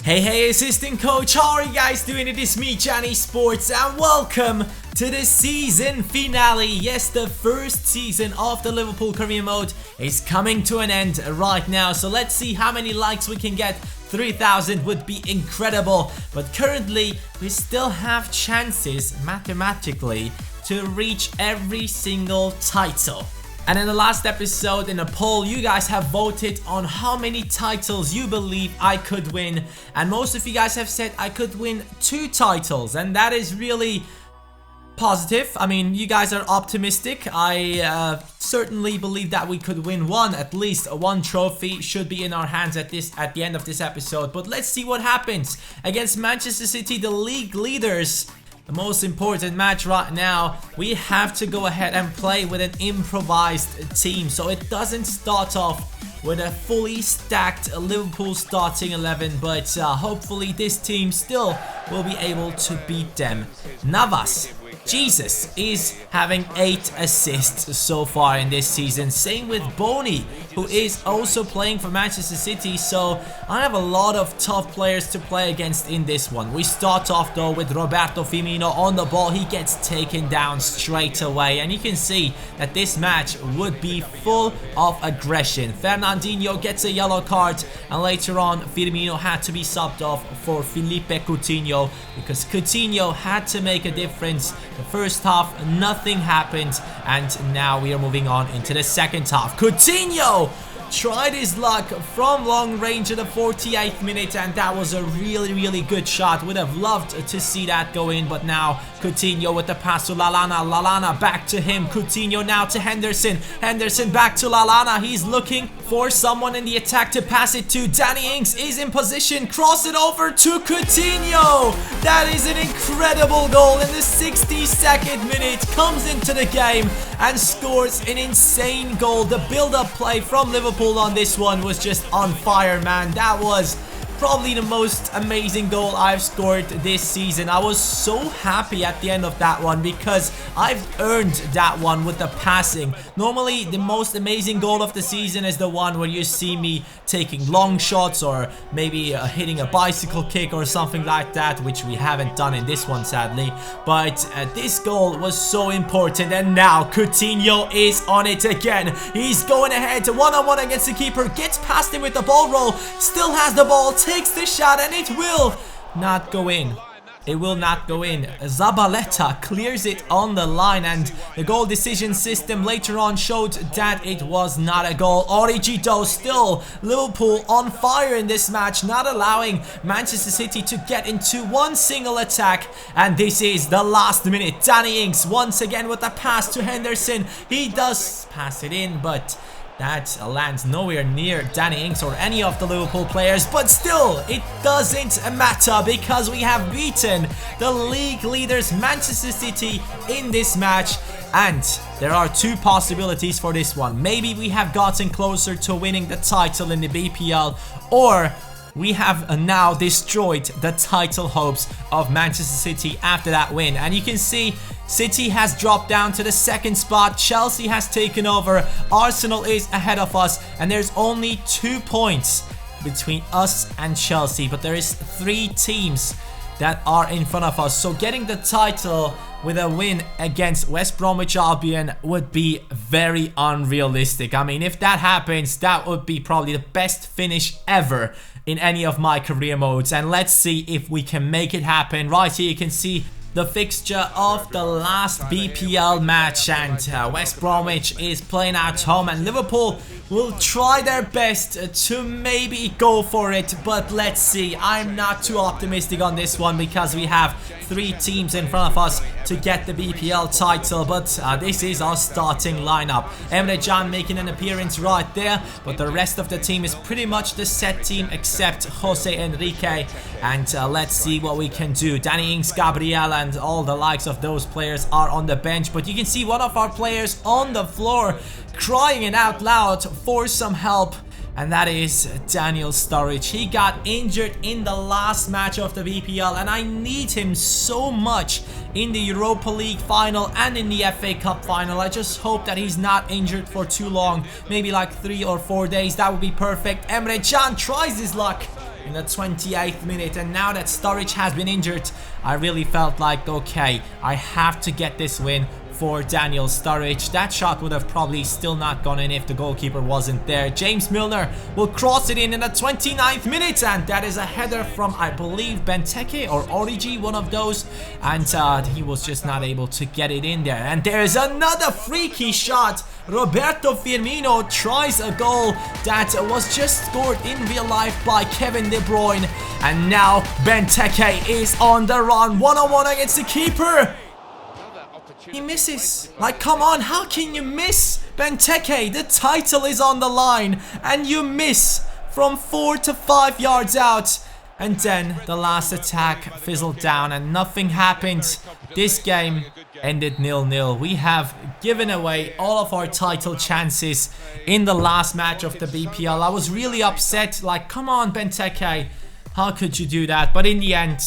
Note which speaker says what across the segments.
Speaker 1: Hey, assistant coach, how are you guys doing? It is me, CaniSports, and welcome to the season finale. Yes, the first season of the Liverpool Career Mode is coming to an end right now. So let's see how many likes we can get. 3,000 would be incredible. But currently, we still have chances, mathematically, to reach every single title. And in the last episode, in a poll, you guys have voted on how many titles you believe I could win. And most of you guys have said I could win 2 titles. And that is really positive. I mean, you guys are optimistic. I certainly believe that we could win one, at least one trophy should be in our hands at the end of this episode. But let's see what happens against Manchester City, the league leaders. The most important match right now. We have to go ahead and play with an improvised team, so it doesn't start off with a fully stacked Liverpool starting 11, but hopefully this team still will be able to beat them. Navas, Jesus, is having 8 assists so far in this season. Same with Boney, who is also playing for Manchester City. So I have a lot of tough players to play against in this one. We start off though with Roberto Firmino on the ball. He gets taken down straight away. And you can see that this match would be full of aggression. Fernandinho gets a yellow card. And later on, Firmino had to be subbed off for Felipe Coutinho, because Coutinho had to make a difference. The first half, nothing happened, and now we are moving on into the second half. Coutinho tried his luck from long range at the 48th minute, and that was a really good shot. Would have loved to see that go in, but now Coutinho with the pass to Lallana. Lallana back to him. Coutinho now to Henderson. Henderson back to Lallana. He's looking for someone in the attack to pass it to. Danny Ings is in position. Cross it over to Coutinho. That is an incredible goal in the 62nd minute. Comes into the game and scores an insane goal. The build-up play from Liverpool on this one was just on fire, man. That was probably the most amazing goal I've scored this season. I was so happy at the end of that one because I've earned that one with the passing. Normally, the most amazing goal of the season is the one where you see me taking long shots or maybe hitting a bicycle kick or something like that, which we haven't done in this one, sadly. But this goal was so important, and now Coutinho is on it again. He's going ahead one-on-one against the keeper, gets past him with the ball roll, still has the ball, takes the shot, and it will not go in. It will not go in. Zabaleta clears it on the line, and the goal decision system later on showed that it was not a goal. Origi though, still Liverpool on fire in this match, not allowing Manchester City to get into one single attack. And this is the last minute. Danny Ings once again with a pass to Henderson. He does pass it in, but that lands nowhere near Danny Ings or any of the Liverpool players. But still, it doesn't matter because we have beaten the league leaders Manchester City in this match. And there are 2 possibilities for this one. Maybe we have gotten closer to winning the title in the BPL, or we have now destroyed the title hopes of Manchester City after that win. And you can see City has dropped down to the 2nd spot. Chelsea has taken over. Arsenal is ahead of us. And there's only 2 points between us and Chelsea. But there is 3 teams that are in front of us. So getting the title with a win against West Bromwich Albion would be very unrealistic. I mean, if that happens, that would be probably the best finish ever in any of my career modes. And let's see if we can make it happen. Right here you can see the fixture of the last BPL match, and West Bromwich is playing at home, and Liverpool will try their best to maybe go for it, but let's see. I'm not too optimistic on this one because we have 3 teams in front of us to get the BPL title, but this is our starting lineup. Emre Can making an appearance right there, but the rest of the team is pretty much the set team except Jose Enrique, and let's see what we can do. Danny Ings, Gabriel, and all the likes of those players are on the bench, but you can see one of our players on the floor crying it out loud for some help, and that is Daniel Sturridge. He got injured in the last match of the BPL, and I need him so much in the Europa League final and in the FA Cup final. I just hope that he's not injured for too long, maybe like 3 or 4 days. That would be perfect. Emre Can tries his luck in the 28th minute, and now that Sturridge has been injured, I really felt like, okay, I have to get this win for Daniel Sturridge. That shot would have probably still not gone in if the goalkeeper wasn't there. James Milner will cross it in the 29th minute, and that is a header from, I believe, Benteke or Origi, one of those, and he was just not able to get it in there. And there is another freaky shot. Roberto Firmino tries a goal that was just scored in real life by Kevin De Bruyne, and now Benteke is on the run, one-on-one against the keeper. He misses. Like, come on, how can you miss? Benteke, the title is on the line, and you miss from 4 to 5 yards out. And then the last attack fizzled down and nothing happened. This game ended 0-0. We have given away all of our title chances in the last match of the BPL. I was really upset. Like, come on, Benteke, how could you do that? But in the end,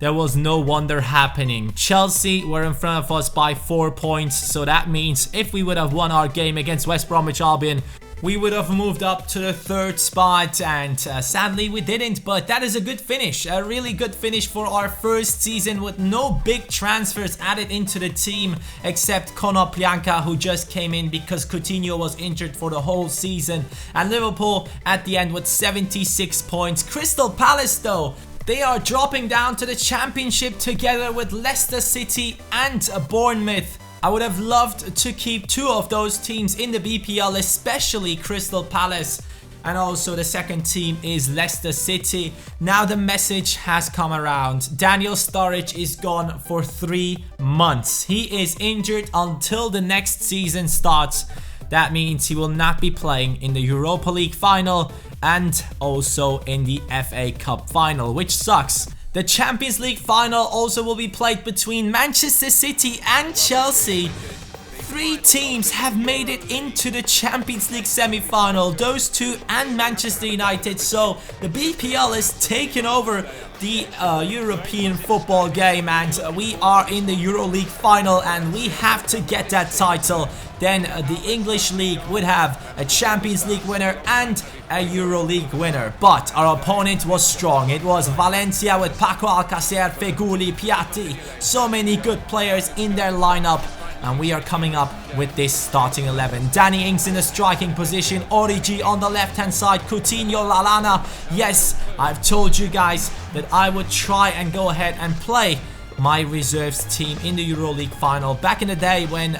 Speaker 1: there was no wonder happening. Chelsea were in front of us by 4 points, so that means if we would have won our game against West Bromwich Albion, we would have moved up to the 3rd spot, and sadly we didn't, but that is a good finish, a really good finish for our first season with no big transfers added into the team except Konoplyanka, who just came in because Coutinho was injured for the whole season, and Liverpool at the end with 76 points. Crystal Palace though, they are dropping down to the Championship together with Leicester City and Bournemouth. I would have loved to keep 2 of those teams in the BPL, especially Crystal Palace. And also the second team is Leicester City. Now the message has come around. Daniel Sturridge is gone for 3 months. He is injured until the next season starts. That means he will not be playing in the Europa League final and also in the FA Cup final, which sucks. The Champions League final also will be played between Manchester City and Chelsea. 3 teams have made it into the Champions League semi-final, those 2 and Manchester United, so the BPL is taking over the European football game, and we are in the Euro League final and we have to get that title. Then the English League would have a Champions League winner and a Euro League winner, but our opponent was strong. It was Valencia with Paco Alcacer, Feghouli, Piatti, so many good players in their lineup. And we are coming up with this starting 11. Danny Ings in the striking position. Origi on the left-hand side. Coutinho, Lallana. Yes, I've told you guys that I would try and go ahead and play my reserves team in the EuroLeague final back in the day when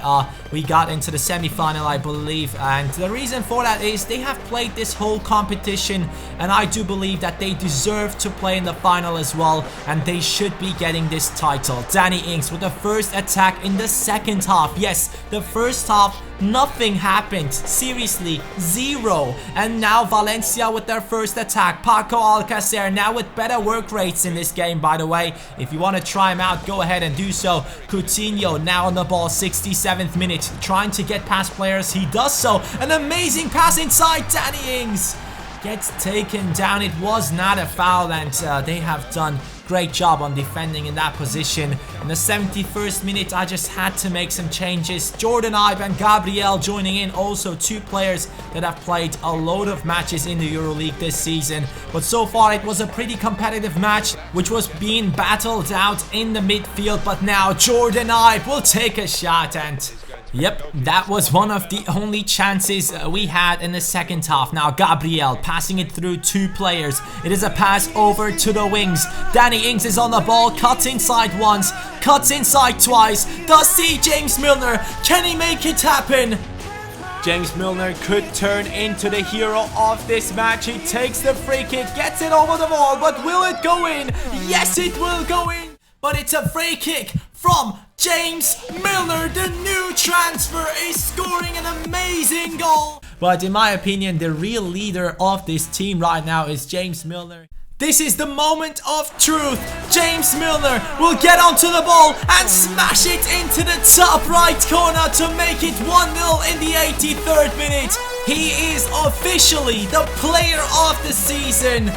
Speaker 1: we got into the semi-final, I believe, and the reason for that is they have played this whole competition and I do believe that they deserve to play in the final as well, and they should be getting this title. Danny Ings with the first attack in the second half. Yes, the first half nothing happened, seriously, 0. And now Valencia with their first attack. Paco Alcacer now with better work rates in this game, by the way. If you want to try him out, go ahead and do so. Coutinho now on the ball, 67th minute, trying to get past players. He does so. An amazing pass inside. Danny Ings gets taken down. It was not a foul, and they have done great job on defending in that position. In the 71st minute, I just had to make some changes. Jordan Ibe and Gabriel joining in, also 2 players that have played a load of matches in the EuroLeague this season. But so far, it was a pretty competitive match, which was being battled out in the midfield. But now Jordan Ibe will take a shot, and yep, that was one of the only chances we had in the second half. Now Gabriel passing it through 2 players. It is a pass over to the wings. Danny Ings is on the ball, cuts inside once, cuts inside twice. Does see James Milner. Can he make it happen? James Milner could turn into the hero of this match. He takes the free kick, gets it over the wall, but will it go in? Yes, it will go in. But it's a free kick from James Milner. The new transfer is scoring an amazing goal. But in my opinion, the real leader of this team right now is James Milner. This is the moment of truth. James Milner will get onto the ball and smash it into the top right corner to make it 1-0 in the 83rd minute. He is officially the player of the season.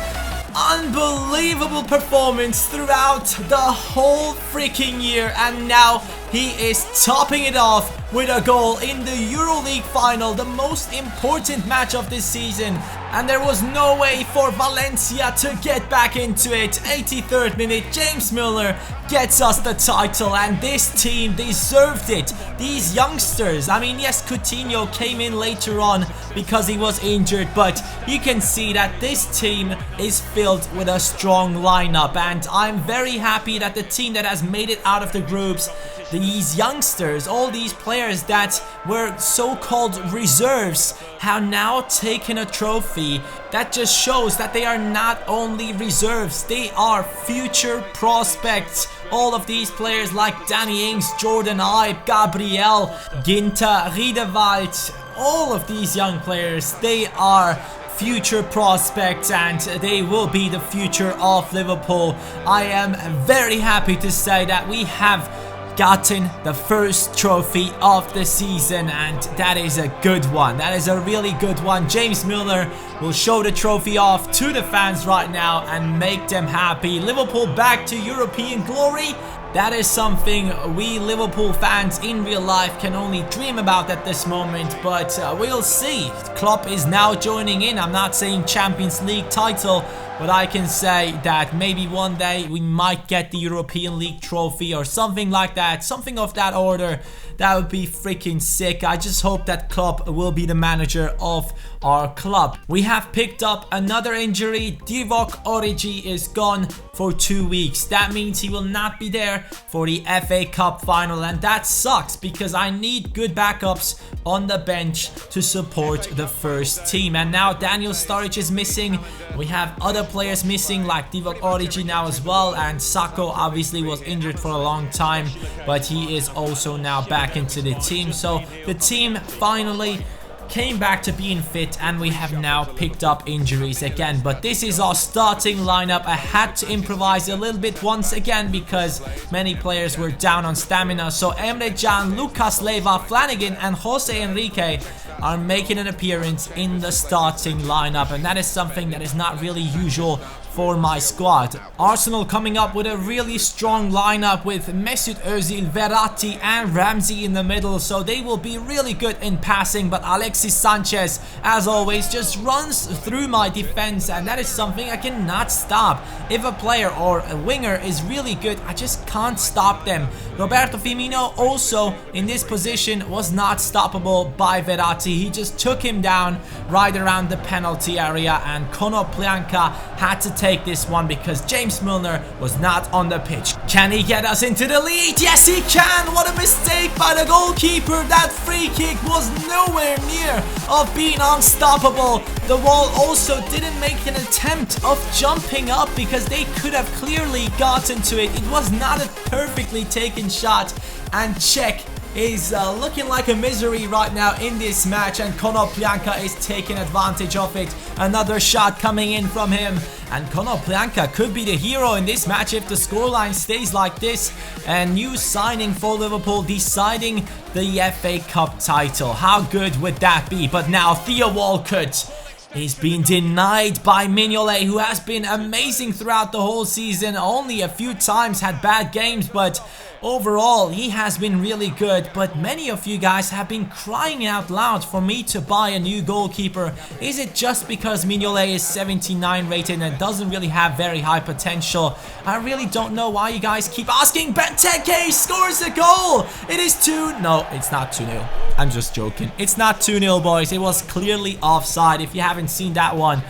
Speaker 1: Unbelievable performance throughout the whole freaking year, and now he is topping it off with a goal in the Europa League final, the most important match of this season. And there was no way for Valencia to get back into it. 83rd minute, James Milner gets us the title, and this team deserved it. These youngsters, I mean, yes, Coutinho came in later on because he was injured, but you can see that this team is filled with a strong lineup, and I'm very happy that the team that has made it out of the groups, these youngsters, all these players that were so-called reserves, have now taken a trophy. That just shows that they are not only reserves, they are future prospects. All of these players like Danny Ings, Jordan Ibe, Gabriel, Ginter, Riedewald, all of these young players, they are future prospects and they will be the future of Liverpool. I am very happy to say that we have gotten the first trophy of the season, and that is a good one. That is a really good one. James Milner will show the trophy off to the fans right now and make them happy. Liverpool back to European glory. That is something we Liverpool fans in real life can only dream about at this moment, but we'll see. Klopp is now joining in. I'm not saying Champions League title, but I can say that maybe one day we might get the European League trophy or something like that, something of that order. That would be freaking sick. I just hope that Klopp will be the manager of our club. We have picked up another injury. Divock Origi is gone for 2 weeks. That means he will not be there for the FA Cup final, and that sucks because I need good backups on the bench to support the first team. And now Daniel Sturridge is missing. We have other players missing like Divock Origi now as well, and Sako obviously was injured for a long time, but he is also now back into the team. So the team finally came back to being fit, and we have now picked up injuries again. But this is our starting lineup. I had to improvise a little bit once again because many players were down on stamina. So Emre Can, Lucas Leiva, Flanagan and Jose Enrique are making an appearance in the starting lineup, and that is something that is not really usual for my squad. Arsenal coming up with a really strong lineup with Mesut Özil, Verratti and Ramsey in the middle, so they will be really good in passing, but Alexis Sanchez, as always, just runs through my defense, and that is something I cannot stop. If a player or a winger is really good, I just can't stop them. Roberto Firmino also in this position was not stoppable by Verratti. He just took him down right around the penalty area, and Konoplyanka had to take this one because James Milner was not on the pitch. Can he get us into the lead? Yes, he can. What a mistake by the goalkeeper. That free kick was nowhere near of being unstoppable. The wall also didn't make an attempt of jumping up because they could have clearly gotten to it. It was not a perfectly taken shot, and Czech is looking like a misery right now in this match, and Konoplyanka is taking advantage of it. Another shot coming in from him, and Konoplyanka could be the hero in this match if the scoreline stays like this. A new signing for Liverpool deciding the FA Cup title. How good would that be? But now Theo Walcott is being denied by Mignolet, who has been amazing throughout the whole season. Only a few times had bad games, but overall he has been really good. But many of you guys have been crying out loud for me to buy a new goalkeeper. Is it just because Mignolet is 79 rated and doesn't really have very high potential? I really don't know why you guys keep asking. Benteke scores a goal. It is 2. No, it's not 2-0. I'm just joking. It's not 2-0, boys. It was clearly offside. If you haven't seen that one,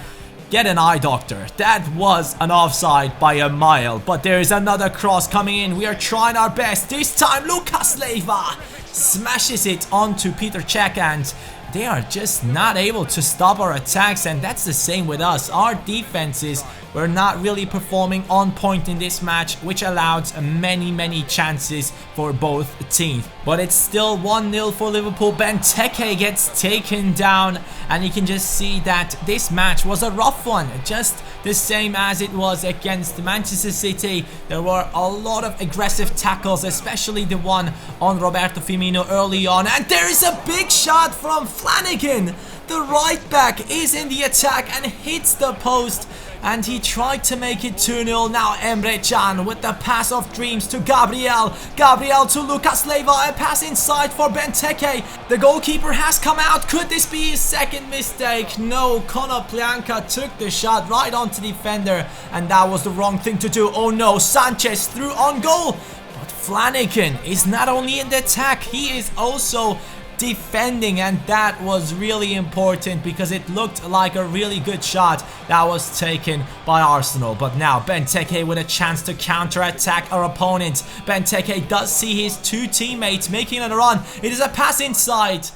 Speaker 1: get an eye doctor. That was an offside by a mile. But there is another cross coming in. We are trying our best. This time, Lucas Leiva smashes it onto Peter Cech, and they are just not able to stop our attacks, and that's the same with us. Our defenses were not really performing on point in this match, which allowed many chances for both teams. But it's still 1-0 for Liverpool. Benteke gets taken down, and you can just see that this match was a rough one, just the same as it was against Manchester City. There were a lot of aggressive tackles, especially the one on Roberto Firmino early on, and there is a big shot from Flanagan. The right back is in the attack and hits the post. and he tried to make it 2-0. Now Emre Can with the pass of dreams to Gabriel. Gabriel to Lucas Leiva, a pass inside for Benteke. The goalkeeper has come out. Could this be his second mistake? No, Konoplyanka took the shot right onto the defender, and that was the wrong thing to do. Oh no, Sanchez through on goal. But Flanagan is not only in the attack, he is also defending, and that was really important because it looked like a really good shot that was taken by Arsenal. But now Benteke with a chance to counter-attack our opponent. Benteke does see his two teammates making a run. It is a pass inside.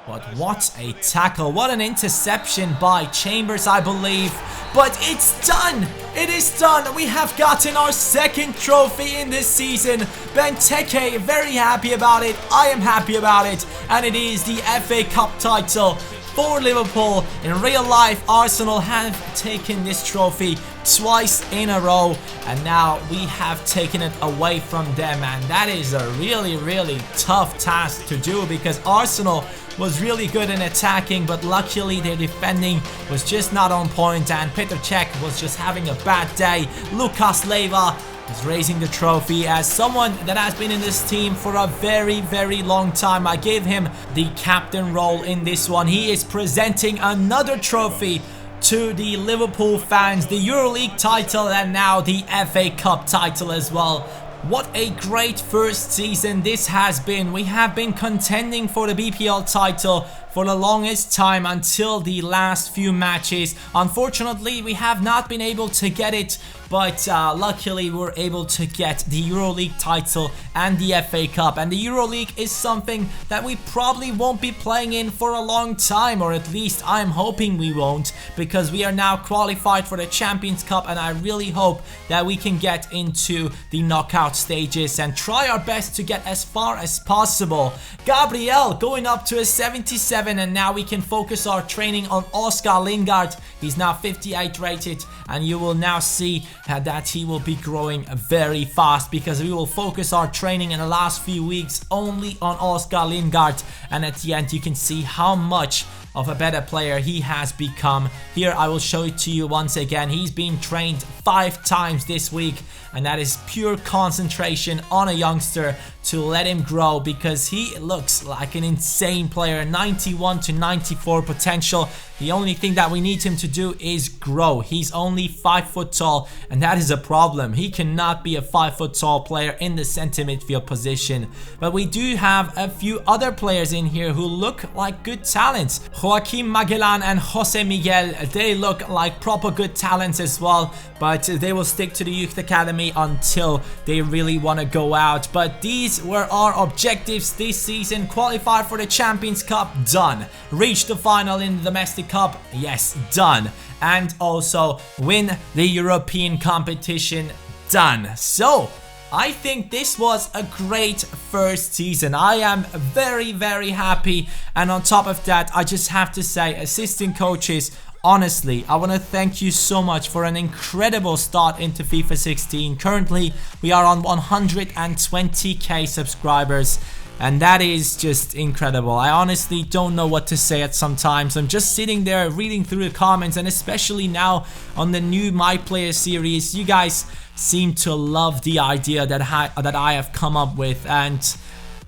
Speaker 1: But what a tackle. What an interception by Chambers, I believe. But it's done. It is done. We have gotten our second trophy in this season. Benteke very happy about it. I am happy about it. And it is the FA Cup title for Liverpool. In real life, Arsenal have taken this trophy twice in a row, and now we have taken it away from them, and that is a really tough task to do because Arsenal was really good in attacking, but luckily their defending was just not on point, and Petr Cech was just having a bad day. Lucas Leiva is raising the trophy as someone that has been in this team for a very long time. I gave him the captain role in this one. He is presenting another trophy to the Liverpool fans, the EuroLeague title and now the FA Cup title as well. What a great first season this has been. We have been contending for the BPL title for the longest time until the last few matches. Unfortunately, we have not been able to get it, but luckily we're able to get the EuroLeague title and the FA Cup. And the EuroLeague is something that we probably won't be playing in for a long time, or at least I'm hoping we won't, because we are now qualified for the Champions Cup, and I really hope that we can get into the knockout stages and try our best to get as far as possible. Gabriel going up to a 77, and now we can focus our training on Oskar Lingard. He's now 58 rated, and you will now see that he will be growing very fast because we will focus our training in the last few weeks only on Oskar Lingard, and at the end you can see how much of a better player he has become. Here I will show it to you once again. He's been trained 5 times this week, and that is pure concentration on a youngster to let him grow because he looks like an insane player. 91 to 94 potential. The only thing that we need him to do is grow. He's only 5 foot tall, and that is a problem. He cannot be a 5 foot tall player in the center midfield position. But we do have a few other players in here who look like good talents. Joaquim Magellan and Jose Miguel, they look like proper good talents as well, but they will stick to the youth academy until they really want to go out. But these were our objectives this season. Qualify for the Champions Cup, done. Reach the final in the domestic cup, yes, done. And also win the European competition, done. So I think this was a great first season. I am very happy, and on top of that, I just have to say, assistant coaches, honestly, I want to thank you so much for an incredible start into FIFA 16. Currently, we are on 120k subscribers, and that is just incredible. I honestly don't know what to say at some times. I'm just sitting there reading through the comments, and especially now on the new My Player series, you guys seem to love the idea that I have come up with, and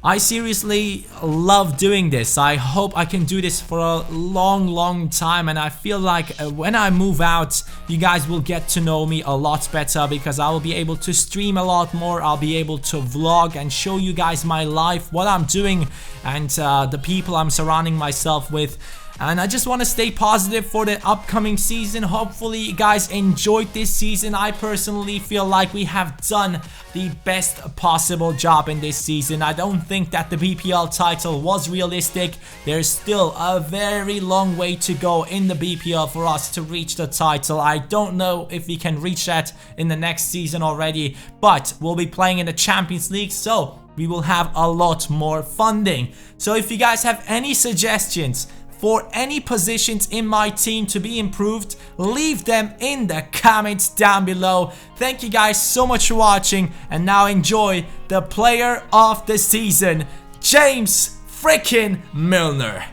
Speaker 1: I seriously love doing this. I hope I can do this for a long time, and I feel like when I move out, you guys will get to know me a lot better because I will be able to stream a lot more. I'll be able to vlog and show you guys my life, what I'm doing, and the people I'm surrounding myself with. And I just want to stay positive for the upcoming season. Hopefully you guys enjoyed this season. I personally feel like we have done the best possible job in this season. I don't think that the BPL title was realistic. There's still a very long way to go in the BPL for us to reach the title. I don't know if we can reach that in the next season already, but we'll be playing in the Champions League, so we will have a lot more funding. So if you guys have any suggestions for any positions in my team to be improved, leave them in the comments down below. Thank you guys so much for watching, and now enjoy the player of the season, James freaking Milner.